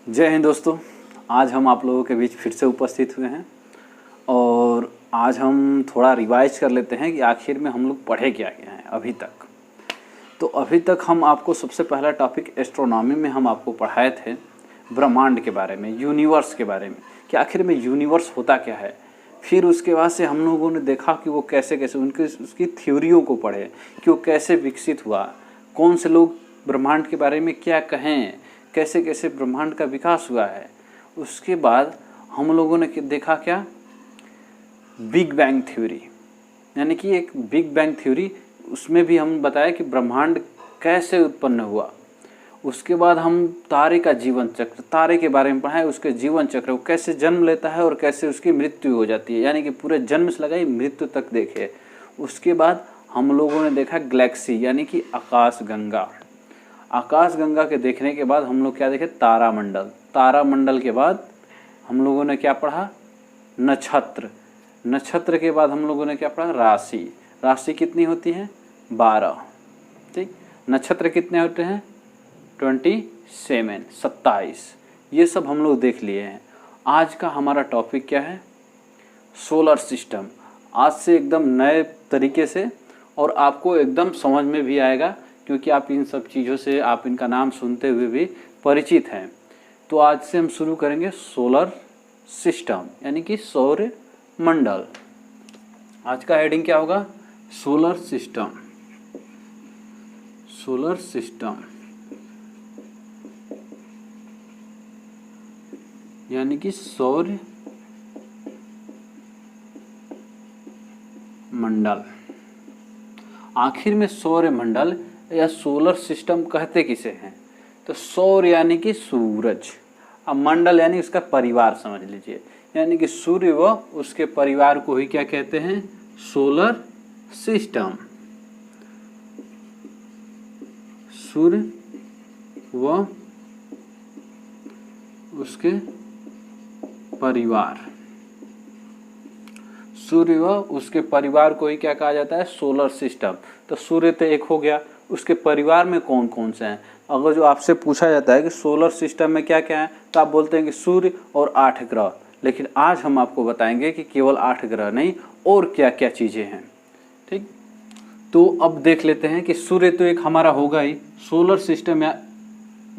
जय हिंद दोस्तों। आज हम आप लोगों के बीच फिर से उपस्थित हुए हैं और आज हम थोड़ा रिवाइज कर लेते हैं कि आखिर में हम लोग पढ़े क्या गए हैं अभी तक। तो अभी तक हम आपको सबसे पहला टॉपिक एस्ट्रोनॉमी में हम आपको पढ़ाए थे ब्रह्मांड के बारे में, यूनिवर्स के बारे में कि आखिर में यूनिवर्स होता क्या है। फिर उसके बाद से हम लोगों ने देखा कि वो कैसे कैसे उसकी थ्योरियों को पढ़े कि वो कैसे विकसित हुआ, कौन से लोग ब्रह्मांड के बारे में क्या कहें, कैसे कैसे ब्रह्मांड का विकास हुआ है। उसके बाद हम लोगों ने देखा क्या, बिग बैंग थ्योरी, यानी कि एक बिग बैंग थ्योरी, उसमें भी हम बताया कि ब्रह्मांड कैसे उत्पन्न हुआ। उसके बाद हम तारे का जीवन चक्र, तारे के बारे में पढ़ा है, उसके जीवन चक्र, वो कैसे जन्म लेता है और कैसे उसकी मृत्यु हो जाती है, यानी कि पूरे जन्म से लगाई मृत्यु तक देखे। उसके बाद हम लोगों ने देखा गैलेक्सी यानी कि आकाश गंगा। आकाश गंगा के देखने के बाद हम लोग क्या देखे, तारामंडल। तारामंडल के बाद हम लोगों ने क्या पढ़ा, नक्षत्र। नक्षत्र के बाद हम लोगों ने क्या पढ़ा, राशि। राशि कितनी होती है, 12। ठीक, नक्षत्र कितने होते हैं, 27, 27। ये सब हम लोग देख लिए हैं। आज का हमारा टॉपिक क्या है, सोलर सिस्टम। आज से एकदम नए तरीके से और आपको एकदम समझ में भी आएगा, क्योंकि आप इन सब चीज़ों से, आप इनका नाम सुनते हुए भी परिचित हैं। तो आज से हम शुरू करेंगे सोलर सिस्टम यानी कि सौर मंडल। आज का हेडिंग क्या होगा, सोलर सिस्टम। सोलर सिस्टम यानी कि सौर मंडल। आखिर में सौर मंडल या सोलर सिस्टम कहते किसे हैं, तो सौर यानी कि सूरज, अब मंडल यानी उसका परिवार समझ लीजिए, यानी कि सूर्य व उसके परिवार को ही क्या कहते हैं, सोलर सिस्टम। सूर्य व उसके परिवार, सूर्य व उसके परिवार को ही क्या कहा जाता है, सोलर सिस्टम। तो सूर्य तो एक हो गया, उसके परिवार में कौन कौन से हैं। अगर जो आपसे पूछा जाता है कि सोलर सिस्टम में क्या क्या है, तो आप बोलते हैं कि सूर्य और 8 ग्रह। लेकिन आज हम आपको बताएंगे कि केवल 8 ग्रह नहीं, और क्या क्या चीज़ें हैं। ठीक, तो अब देख लेते हैं कि सूर्य तो एक हमारा होगा ही। सोलर सिस्टम या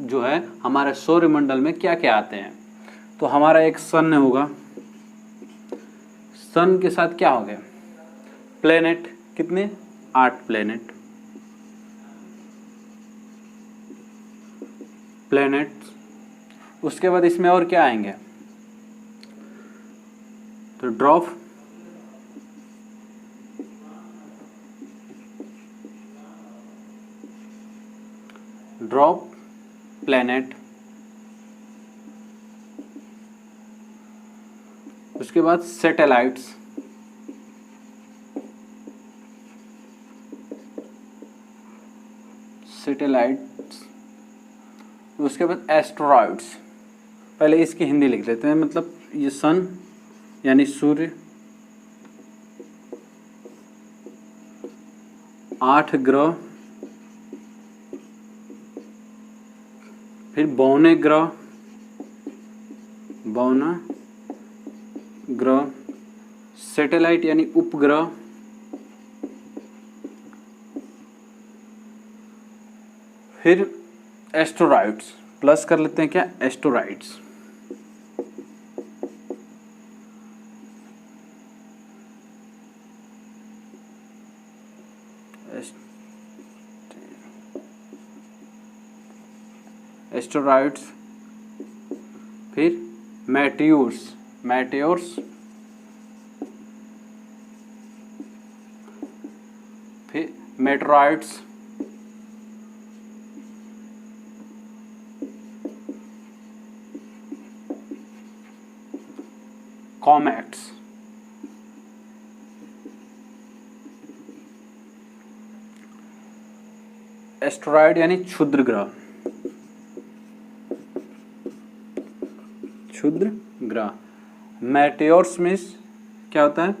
जो है हमारे सौरमंडल में क्या क्या आते हैं, तो हमारा एक सन होगा। सन के साथ क्या हो गया, प्लेनेट, कितने, 8 प्लेनेट। उसके बाद इसमें और क्या आएंगे, तो ड्रॉप, प्लेनेट। उसके बाद सैटेलाइट्स, उसके बाद एस्ट्रॉइड्स। पहले इसकी हिंदी लिख लेते हैं, मतलब ये सन यानी सूर्य, 8 ग्रह, फिर बौने ग्रह, सैटेलाइट यानी उपग्रह, फिर एस्टेरॉइड्स, प्लस कर लेते हैं क्या, एस्टेरॉइड्स। एस्टेरॉइड्स, फिर मेटियोर्स, फिर मेटेरॉइड्स, कॉमेट्स। एस्टेरॉइड यानी क्षुद्र ग्रह, मेटियोर्स मीन्स क्या होता है,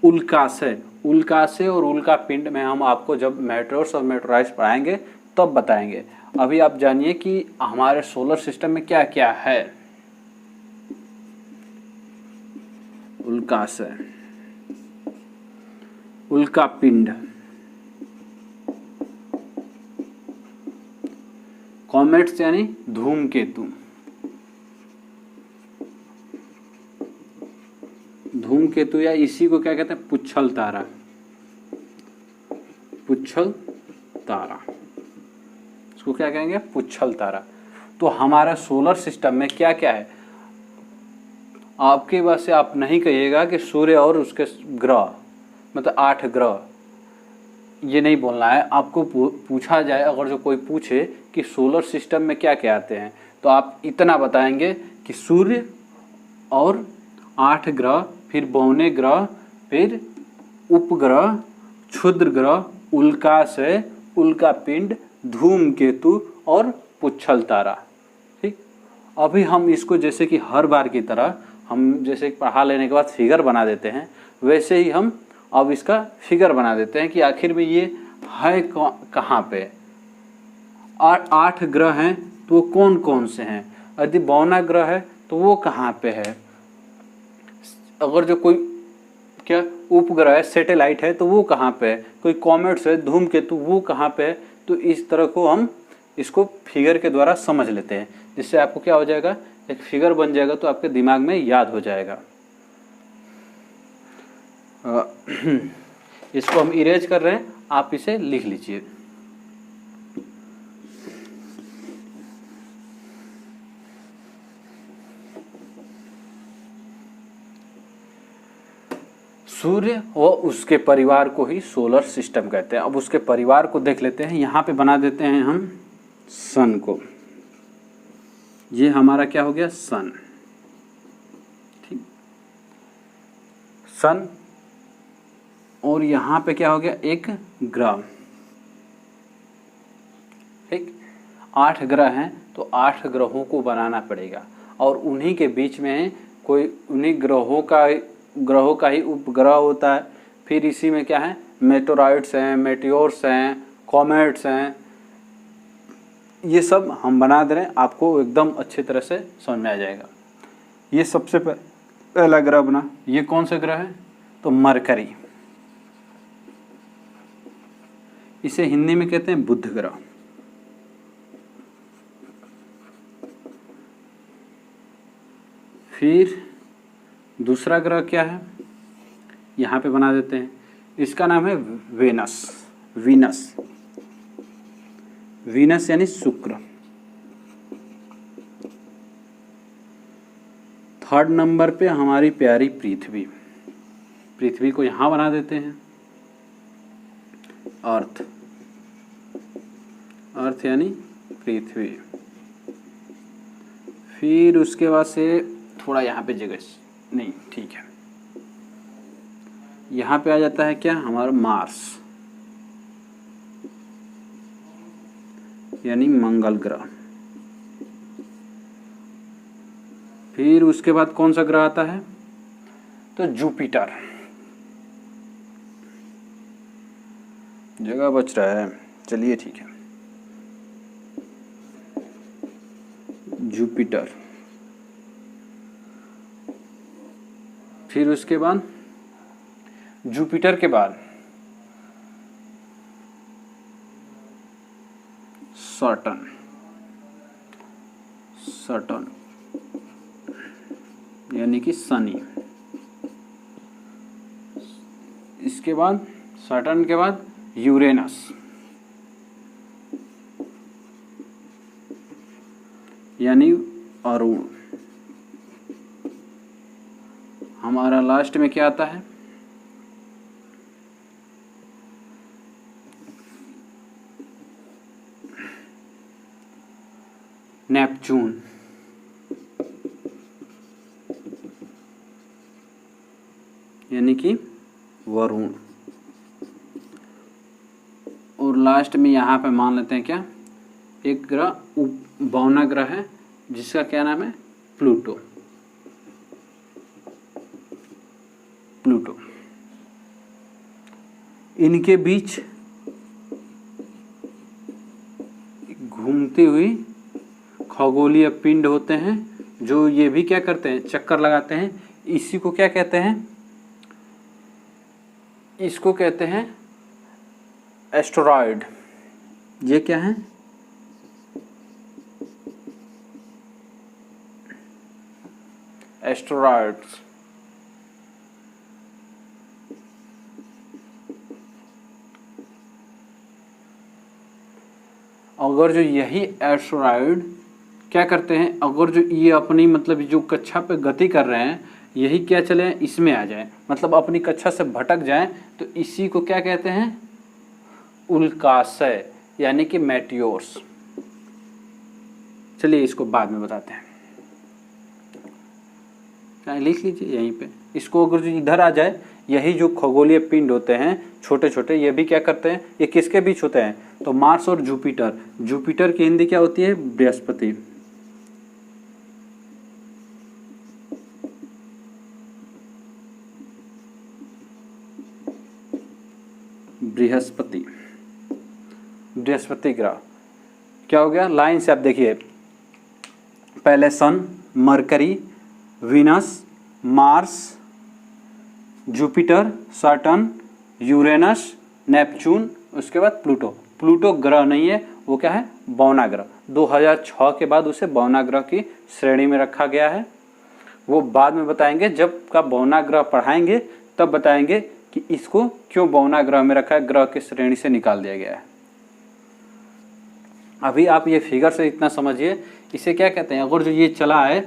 उल्काशय। उल्काशय और उल्का पिंड में हम आपको जब मेटेरोर्स और मेटेराइट्स पढ़ाएंगे तब बताएंगे। अभी आप जानिए कि हमारे सोलर सिस्टम में क्या क्या है। उल्काशय, उल्का पिंड, कॉमेट्स यानी धूमकेतु, धूमकेतु या इसी को क्या कहते हैं, पुच्छल तारा, पुच्छल तारा, इसको क्या कहेंगे, पुच्छल तारा। तो हमारा सोलर सिस्टम में क्या क्या है, आपके बात से आप नहीं कहिएगा कि सूर्य और उसके ग्रह, मतलब 8 ग्रह, ये नहीं बोलना है आपको। पूछा जाए, अगर जो कोई पूछे कि सोलर सिस्टम में क्या क्या आते हैं, तो आप इतना बताएंगे कि सूर्य और 8 ग्रह, फिर बौने ग्रह, फिर उपग्रह, क्षुद्र ग्रह, उल्काशय, उल्कापिंड, धूमकेतु और पुच्छल तारा। ठीक, अभी हम इसको जैसे कि हर बार की तरह हम जैसे पढ़ा लेने के बाद फिगर बना देते हैं, वैसे ही हम अब इसका फिगर बना देते हैं कि आखिर में ये है कहाँ पे। 8 ग्रह हैं तो वो कौन कौन से हैं, यदि 52 ग्रह है तो वो कहाँ पे है, अगर जो कोई क्या उपग्रह है, सैटेलाइट है, तो वो कहाँ पे है, कोई कॉमेट्स है, धूमकेतु, वो कहाँ पे है। तो इस तरह को हम इसको फिगर के द्वारा समझ लेते हैं, जिससे आपको क्या हो जाएगा, एक फिगर बन जाएगा, तो आपके दिमाग में याद हो जाएगा। इसको हम इरेज कर रहे हैं, आप इसे लिख लीजिए। सूर्य व उसके परिवार को ही सोलर सिस्टम कहते हैं। अब उसके परिवार को देख लेते हैं, यहाँ पे बना देते हैं हम सन को। ये हमारा क्या हो गया, सन। ठीक, सन, और यहाँ पे क्या हो गया, एक ग्रह। ठीक, 8 ग्रह हैं तो 8 ग्रहों को बनाना पड़ेगा, और उन्हीं के बीच में कोई उन्हीं ग्रहों का ही उपग्रह होता है। फिर इसी में क्या है, मेटोराइड्स हैं, मेटियोर्स हैं, कॉमेट्स हैं, ये सब हम बना दे रहे हैं, आपको एकदम अच्छी तरह से समझ में आ जाएगा। ये सबसे पहला ग्रह बना, ये कौन सा ग्रह है, तो मरकरी, इसे हिंदी में कहते हैं बुध ग्रह। फिर दूसरा ग्रह क्या है, यहाँ पे बना देते हैं, इसका नाम है वेनस, वीनस, वीनस यानी शुक्र। थर्ड नंबर पे हमारी प्यारी पृथ्वी, पृथ्वी को यहाँ बना देते हैं अर्थ, अर्थ यानी पृथ्वी। फिर उसके बाद से थोड़ा यहाँ पे जगह नहीं, ठीक है, यहाँ पे आ जाता है क्या, हमारा मार्स यानी मंगल ग्रह। फिर उसके बाद कौन सा ग्रह आता है, तो जुपिटर, जगह बच रहा है, चलिए ठीक है, जुपिटर। फिर उसके बाद जुपिटर के बाद सैटर्न, सैटर्न यानी कि शनि। इसके बाद सैटर्न के बाद यूरेनस यानी अरुण। हमारा लास्ट में क्या आता है, नेपच्यून, यानी कि वरुण। और लास्ट में यहाँ पे मान लेते हैं क्या, एक ग्रह 52 ग्रह है, जिसका क्या नाम है, प्लूटो, प्लूटो। इनके बीच घूम घूमती हुई खगोलीय पिंड होते हैं, जो ये भी क्या करते हैं, चक्कर लगाते हैं। इसी को क्या कहते हैं, इसको कहते हैं एस्टेरॉयड। ये क्या है, एस्टेरॉयड्स। अगर जो यही एस्टेरॉयड क्या करते हैं, अगर जो ये अपनी मतलब जो कक्षा पे गति कर रहे हैं, यही क्या चले इसमें आ जाए, मतलब अपनी कक्षा से भटक जाए, तो इसी को क्या कहते हैं, उल्काशय, यानी कि मेटियोर्स। चलिए इसको बाद में बताते हैं, लिख लीजिए यहीं पे। इसको अगर जो इधर आ जाए, यही जो खगोलीय पिंड होते हैं छोटे छोटे, ये भी क्या करते हैं, ये किसके बीच होते हैं, तो मार्स और जुपिटर। जुपिटर की हिंदी क्या होती है, बृहस्पति। बृहस्पति, बृहस्पति ग्रह क्या हो गया, लाइन से आप देखिए, पहले Sun, Mercury, Venus, Mars, Jupiter, Saturn, Uranus, Neptune, उसके बाद प्लूटो। प्लूटो ग्रह नहीं है, वो क्या है, बौना ग्रह। 2006 के बाद उसे बौना ग्रह की श्रेणी में रखा गया है। वो बाद में बताएंगे, जब का बौना ग्रह पढ़ाएंगे तब बताएंगे कि इसको क्यों बौना ग्रह में रखा है, ग्रह की श्रेणी से निकाल दिया गया है। अभी आप ये फिगर से इतना समझिए, इसे क्या कहते हैं, अगर जो ये चला है,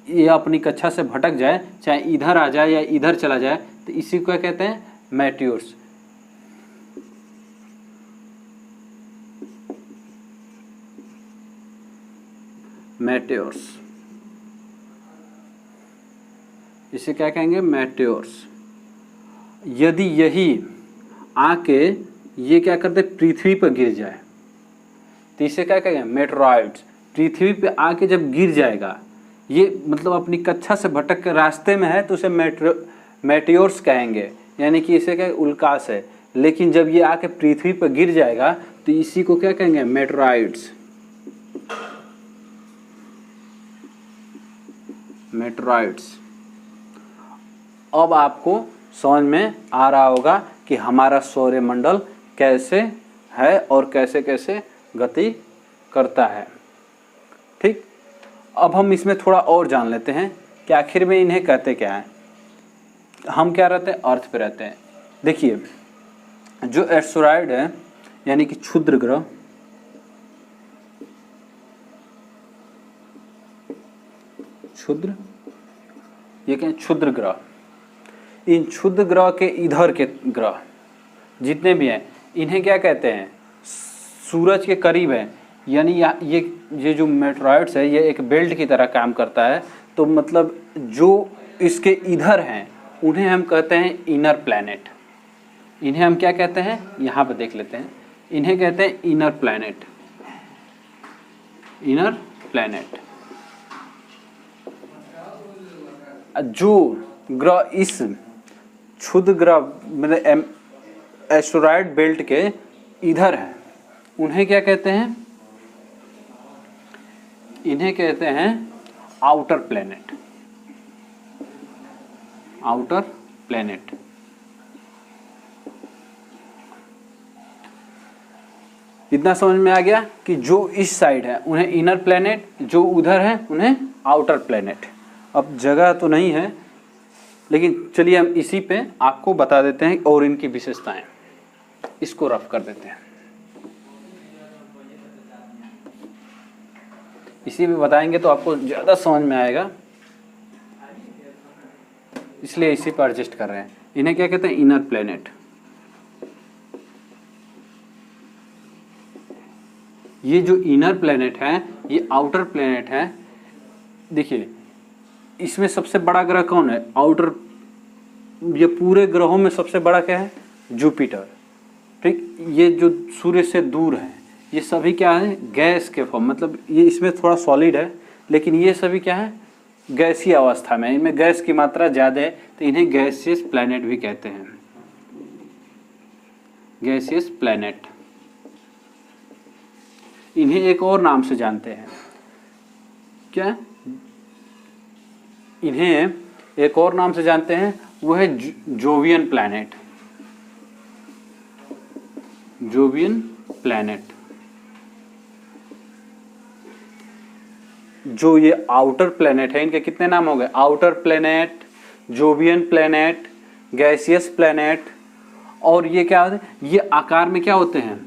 ये अपनी कक्षा से भटक जाए, चाहे इधर आ जाए या इधर चला जाए, तो इसी को क्या कहते हैं, मेटियोर्स। मेटियोर्स, इसे क्या कहेंगे, मेटियोर्स। यदि यही आके ये क्या करते, पृथ्वी पर गिर जाए, तो इसे क्या कहेंगे, मेटेरॉइड्स। पृथ्वी पे आके जब गिर जाएगा, ये मतलब अपनी कक्षा से भटक के रास्ते में है, तो उसे मेटियोर्स कहेंगे, यानी कि इसे क्या, उल्काश है। लेकिन जब ये आके पृथ्वी पर गिर जाएगा, तो इसी को क्या कहेंगे, मेटेरॉइड्स। मेटेरॉइड्स। अब आपको समझ में आ रहा होगा कि हमारा सौरमंडल कैसे है और कैसे कैसे गति करता है। ठीक, अब हम इसमें थोड़ा और जान लेते हैं कि आखिर में इन्हें कहते क्या हैं। हम क्या रहते हैं, अर्थ पे रहते हैं। देखिए, जो एस्टेरॉयड है, यानी कि क्षुद्र ग्रह, क्षुद्र, ये क्या है, क्षुद्र ग्रह। इन क्षुद्र ग्रह के इधर के ग्रह जितने भी हैं, इन्हें क्या कहते हैं, सूरज के करीब है, यानी ये जो मेटेरॉइड्स है, ये एक बेल्ट की तरह काम करता है। तो मतलब जो इसके इधर हैं, उन्हें हम कहते हैं इनर प्लैनेट। इन्हें हम क्या कहते हैं, यहाँ पे देख लेते हैं, इन्हें कहते हैं इनर प्लैनेट। Inner planet. जो ग्रह इस क्षुद्र ग्रह मतलब एस्टेरॉयड बेल्ट के इधर है, उन्हें क्या कहते हैं, इन्हें कहते हैं आउटर प्लैनेट। Outer planet. इतना समझ में आ गया कि जो इस साइड है उन्हें इनर प्लैनेट, जो उधर है उन्हें आउटर प्लैनेट। अब जगह तो नहीं है, लेकिन चलिए हम इसी पे आपको बता देते हैं और इनकी विशेषताएं। इसको रफ कर देते हैं, इसी में बताएंगे तो आपको ज़्यादा समझ में आएगा, इसलिए इसी पर एडजस्ट कर रहे हैं। इन्हें क्या कहते हैं, इनर प्लैनेट। ये जो इनर प्लैनेट है, ये आउटर प्लैनेट है। देखिए, इसमें सबसे बड़ा ग्रह कौन है, आउटर, ये पूरे ग्रहों में सबसे बड़ा क्या है, जुपिटर। ठीक, ये जो सूर्य से दूर है, ये सभी क्या है, गैस के फॉर्म, मतलब ये इसमें थोड़ा सॉलिड है, लेकिन ये सभी क्या है, गैसीय अवस्था में, इनमें गैस की मात्रा ज़्यादा है, तो इन्हें गैसियस प्लैनेट भी कहते हैं। Gaseous planet. इन्हें एक और नाम से जानते हैं। क्या? इन्हें एक और नाम से जानते हैं, वो है जोवियन प्लैनेट। Jovian planet. जो ये आउटर प्लैनेट है, इनके कितने नाम हो गए? Outer planet, Jovian planet, gaseous planet. और ये क्या होते हैं? ये आकार में क्या होते हैं?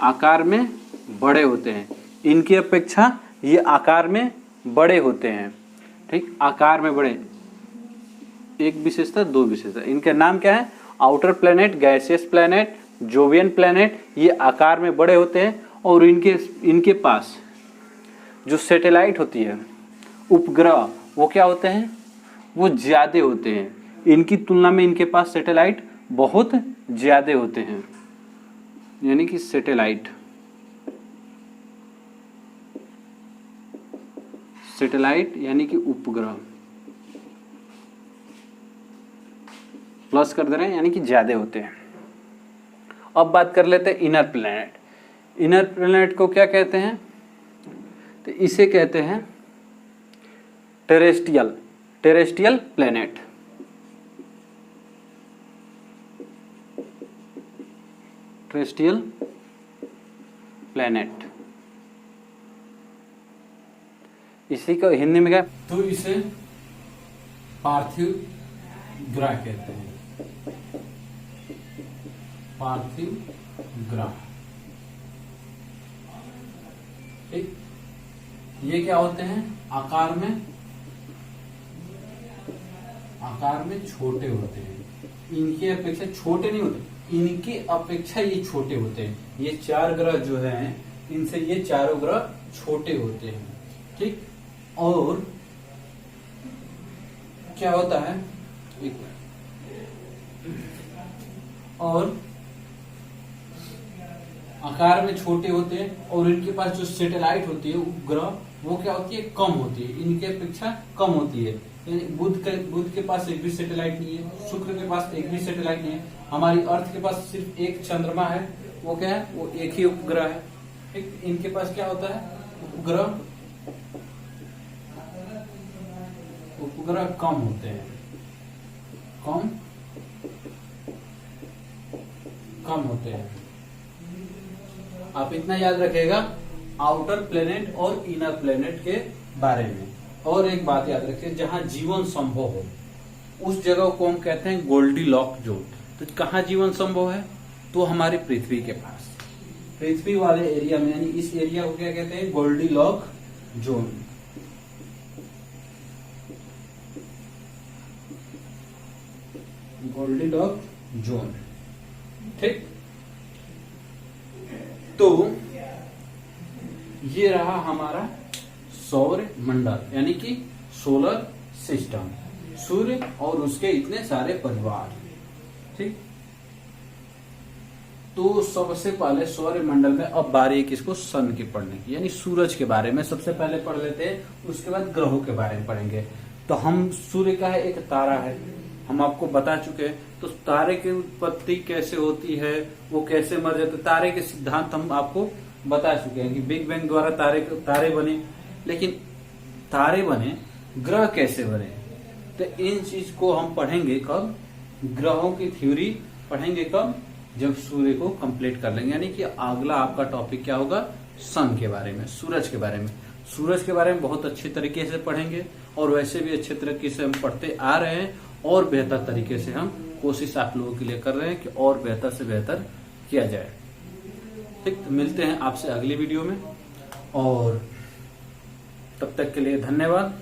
आकार में बड़े होते हैं। इनकी अपेक्षा ये आकार में बड़े होते हैं। ठीक, आकार में बड़े। एक विशेषता, दो विशेषता। इनके नाम क्या है? Outer planet, gaseous planet, Jovian planet. ये आकार में बड़े होते हैं और इनके पास जो सैटेलाइट होती है, उपग्रह, वो क्या होते हैं? वो ज्यादा होते हैं। इनकी तुलना में इनके पास सैटेलाइट बहुत ज्यादा होते हैं, यानी कि सैटेलाइट यानी कि उपग्रह, प्लस कर दे रहे हैं, यानी कि ज्यादा होते हैं। अब बात कर लेते हैं इनर प्लैनेट। इनर प्लैनेट को क्या कहते हैं? तो इसे कहते हैं टेरेस्ट्रियल प्लैनेट। Terrestrial planet. इसी को हिंदी में क्या? तो इसे पार्थिव ग्रह कहते हैं। पार्थिव ग्रह। ठीक, ये क्या होते हैं? आकार में छोटे होते हैं। इनकी अपेक्षा छोटे नहीं होते, इनकी अपेक्षा ये छोटे होते हैं। ये 4 ग्रह जो हैं, इनसे ये चारों ग्रह छोटे होते हैं। ठीक, और क्या होता है? और आकार में छोटे होते हैं और इनके पास जो सैटेलाइट होती है, उपग्रह, वो क्या होती है? कम होती है। इनके अपेक्षा कम होती है। यानी बुध के पास एक भी सैटेलाइट नहीं है, शुक्र के पास एक भी सैटेलाइट नहीं है, हमारी अर्थ के पास सिर्फ एक चंद्रमा है। वो क्या है? वो एक ही उपग्रह है। ठीक, इनके पास क्या होता है? उपग्रह कम होते हैं। कम होते हैं। आप इतना याद रखिएगा आउटर प्लेनेट और इनर प्लेनेट के बारे में। और एक बात याद रखिए, जहां जीवन संभव हो उस जगह को हम कहते हैं गोल्डीलॉक जोन। तो कहाँ जीवन संभव है? तो हमारी पृथ्वी के पास, पृथ्वी वाले एरिया में, यानी इस एरिया को क्या कहते हैं? Goldilock zone. Goldilock zone. ठीक, तो ये रहा हमारा सौर मंडल, यानी कि सोलर सिस्टम, सूर्य और उसके इतने सारे परिवार। ठीक, तो सबसे पहले सौर मंडल में अब बारी है किसको? सन की पढ़ने की, यानी सूरज के बारे में सबसे पहले पढ़ लेते हैं, उसके बाद ग्रहों के बारे में पढ़ेंगे। तो हम सूर्य का है, एक तारा है, हम आपको बता चुके हैं। तो तारे की उत्पत्ति कैसे होती है, वो कैसे मर जाते, तारे के सिद्धांत हम आपको बता चुके हैं कि बिग बैंग द्वारा तारे बने। लेकिन तारे बने, ग्रह कैसे बने? तो इन चीज को हम पढ़ेंगे कब? ग्रहों की थ्योरी पढ़ेंगे कब? जब सूर्य को कंप्लीट कर लेंगे। यानी कि अगला आपका टॉपिक क्या होगा? सन के बारे में, सूरज के बारे में। सूरज के बारे में बहुत अच्छे तरीके से पढ़ेंगे और वैसे भी अच्छे तरीके से हम पढ़ते आ रहे हैं और बेहतर तरीके से हम कोशिश आप लोगों के लिए कर रहे हैं कि और बेहतर से बेहतर किया जाए। ठीक, तो मिलते हैं आपसे अगली वीडियो में और तब तक के लिए धन्यवाद।